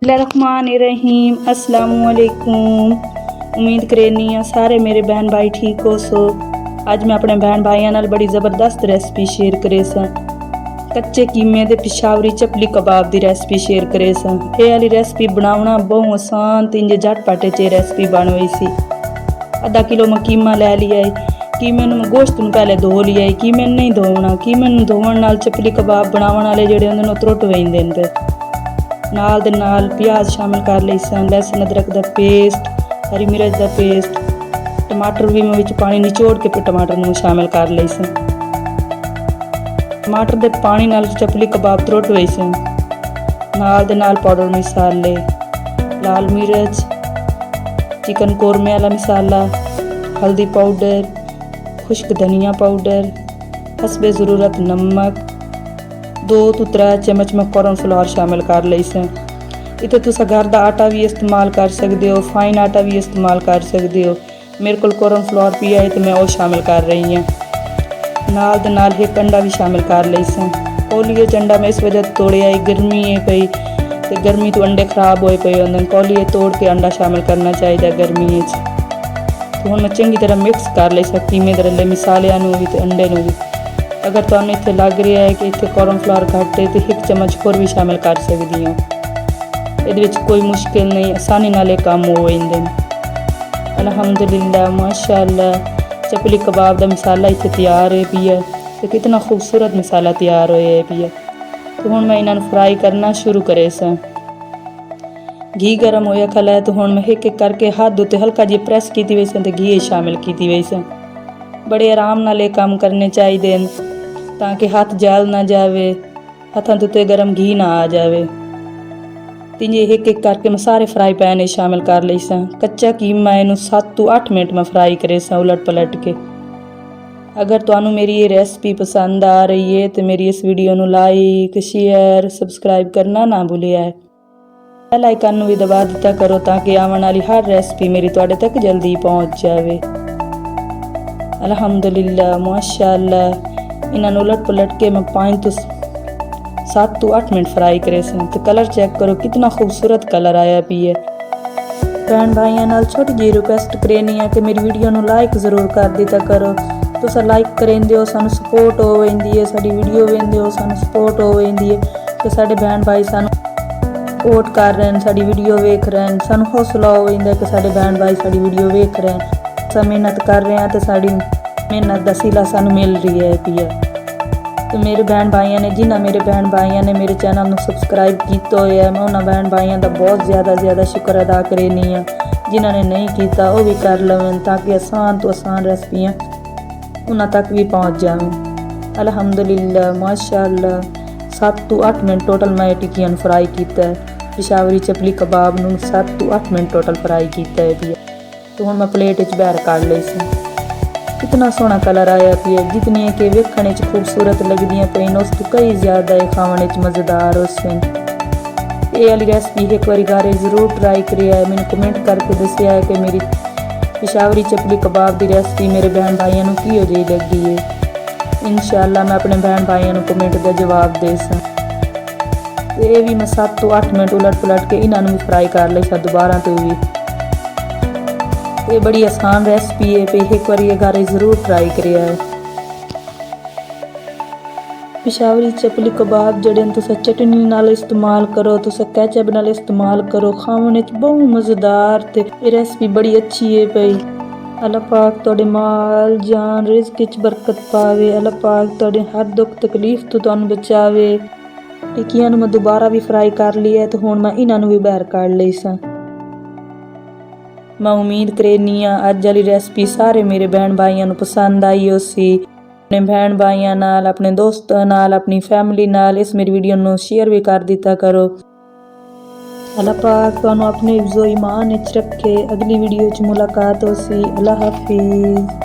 बिस्मिल्लाहिर्रहमानिर्रहीम अस्सलामुअलैकुम। उम्मीद करनी आ सारे मेरे बहन भाई ठीक हो सो। अज मैं अपने बहन भाइयों नाल बड़ी ज़बरदस्त रेसिपी शेयर करे सा। कच्चे कीमे दे पिशावरी चपली कबाब दी रेसिपी शेयर करे सा। ये वाली रेसिपी बनाना बहुत आसान ते इंजे झटपट च रेसिपी बन गई सी। आधा किलो मैं कीमा लै लिया है। कीमे मैं गोश्त नूं पहले धो लिया है। कीमे नहीं धोना, कीमे नूं धोवन नाल चपली कबाब बनावन वाले जिहड़े हुंदे ने त्रुट वेंदे ने। नाल दे नाल प्याज शामिल कर लई सन, लहसुन अदरक दा पेस्ट, हरी मिर्च दा पेस्ट, टमाटर भी मैं विच पानी निचोड़ के टमाटर नूं शामिल कर लई सन। टमाटर दे पानी नाल चपली कबाब त्रुट वई सन। नाल दे नाल पाउडर मसाले, लाल मिर्च, चिकन कोरमे वाला मसाला, हल्दी पाउडर, खुश्क धनिया पाउडर, हसबे ज़रूरत नमक, 2 ਤੋਂ 3 चम्मच मैं कॉर्नफ्लोर शामिल कर लई सन। इत्थे तुस घर का आटा भी इस्तेमाल कर सकते हो, फाइन आटा भी इस्तेमाल कर सकते हो। मेरे को कॉर्नफ्लोर पिया है तो मैं वो शामिल कर रही हूँ। नाल दे नाल एक अंडा भी शामिल कर लई सन। कौलिए च अंडा मैं इस वजह तोड़िया है, गर्मी है पई तो गर्मी तो अंडे खराब होए पे होंदे। कौलिए तोड़ के अंडा शामिल करना चाहिए गर्मी तो हुण मैं चंगी तरह मिक्स कर लई सा कीमे दे रले मसालियां नूं भी ते अंडे नूं भी। अगर तुहानूं इत्थे लग रहा है कि इत्थे कॉर्नफ्लोर घट है तो 1 चम्मच होर भी शामिल कर सकदी हो। इहदे विच कोई मुश्किल नहीं, आसानी नाल ये काम हो जांदे ने। अल्हम्दुलिल्लाह माशाअल्लाह चपली कबाब का मसाला इत्थे तैयार है पिया तो कितना खूबसूरत मसाला तैयार होया है पिया। तो हुण मैं इन्हां नूं फ्राई करना शुरू करे सा। घी गर्म होया खला है तो हुण मैं एक एक करके हाथ उत्ते हल्का जी प्रेस कीती वई सी ते घी शामिल कीती वई सी। बड़े आराम नाल ये काम करने चाहिए ताकि हाथ जल ना जाए, हाथों उत्ते गर्म घी ना आ जाए। तिंजे एक एक करके मैं सारे फ्राई पैन शामिल कर लई सा। कच्चा कीमा इनू 7 ਤੋਂ 8 मिनट में फ्राई करे सा उलट पलट के। अगर तुहानू मेरी ये रेसिपी पसंद आ रही है तो मेरी इस वीडियो नू लाइक शेयर सब्सक्राइब करना ना भूलिया है। बेल आइकन भी दबा दिता करो ताकि आने वाली हर रेसिपी मेरी तुहाडे तक जल्दी पहुँच जाए। अल्हम्दुलिल्लाह माशाअल्लाह इन्हां नूं उलट पलट के मैं 5 ਤੋਂ 7 ਤੋਂ 8 मिनट फ्राई करे सन। तो कलर चेक करो कितना खूबसूरत कलर आया पी है। भैन भाइयों नाल छोटी जी रिक्वेस्ट करनी है कि मेरी वीडियो नूं लाइक जरूर कर दिता करो। तुसां लाइक करेंदे हो सानूं सपोर्ट हो वेंदी है, साडी वीडियो वेंदे हो सानूं सपोर्ट हो वेंदी है ते साडे भैन भाई सानूं सपोर्ट कर रहे हैं, साडी वीडियो वेख रहे हैं, सानूं हौसला हो वेंदा कि साडे भैन भाई साडी वीडियो वेख रहे हैं। असां मेहनत कर रहे हैं तो साडी मेहनत दा सिला सानूं मिल रही है पिया। तो मेरे बहन भाइयों ने जिन्हें मेरे बहन भाइयों ने मेरे चैनल को सब्सक्राइब किया है मैं उन्होंने बहन भाइयों का बहुत ज़्यादा शुक्र अदा करनी हाँ। जिन्होंने नहीं किया वो भी कर लवें ताकि आसान तो आसान रेसिपियाँ उन्होंने तक भी पहुँच जाएं। अल्हम्दुलिल्लाह माशाअल्लाह 7 ਤੋਂ 8 मिनट टोटल मैं टिक्कियां फ्राई किया है। पिशावरी चपली कबाब नूं 7 ਤੋਂ 8 मिनट टोटल फ्राई किया है। तो हुण मैं प्लेट विच बाहर काढ़ लई सी। कितना सोहना कलर आया पिया, जितनी कि वेखने च खूबसूरत लगदियां पईन उस तो कई ज़्यादा ये खाने च मज़ेदार होसन। ये वाली रेसिपी एक बार घरे जरूर ट्राई करिए। मैंने कमेंट करके दसिया है कि मेरी पिशावरी चपली कबाब की रेसिपी मेरे बहन भाइयों को किहो जी लगी है। इंशाअल्लाह मैं अपने बहन भाइयों को कमेंट का जवाब दे सा। ये भी मैं 7 ਤੋਂ 8 मिनट उलट पलट के इन्हों भी फ्राई कर ली सा दोबारा तो भी। ये बड़ी आसान रेसिपी है पे एक बार ये घर जरूर ट्राई करिए। पिशावरी चपली कबाब जड़े तुस चटनी नाल इस्तेमाल करो, तुस कैचअप नाल इस्तेमाल करो, खाने च बहुत मज़ेदार ते ये रेसिपी बड़ी अच्छी है पई। अल्लाह पाक तुहाडे माल जान रिज़्क च बरकत पावे। अल्लाह पाक तुहाडे हर दुख तकलीफ तो तुहानू बचावे। टिक्कियां नूं मैं दोबारा भी फ्राई कर लिया है तो हुण मैं इन्हां नूं भी बाहर काढ़ लई सा। मैं उम्मीद करनी हाँ अज वाली रेसिपी सारे मेरे बहन भाइयों को पसंद आई हो सी। अपने बहन भाइयों नाल, अपने दोस्तों नाल, अपनी फैमिली नाल इस मेरी वीडियो को शेयर भी कर दिता करो। अल्लाह पाक तुहानू अपने हिफ्ज़ो ईमान विच रखे। अगली वीडियो च मुलाकात हो सी। अल्लाह हाफिज़।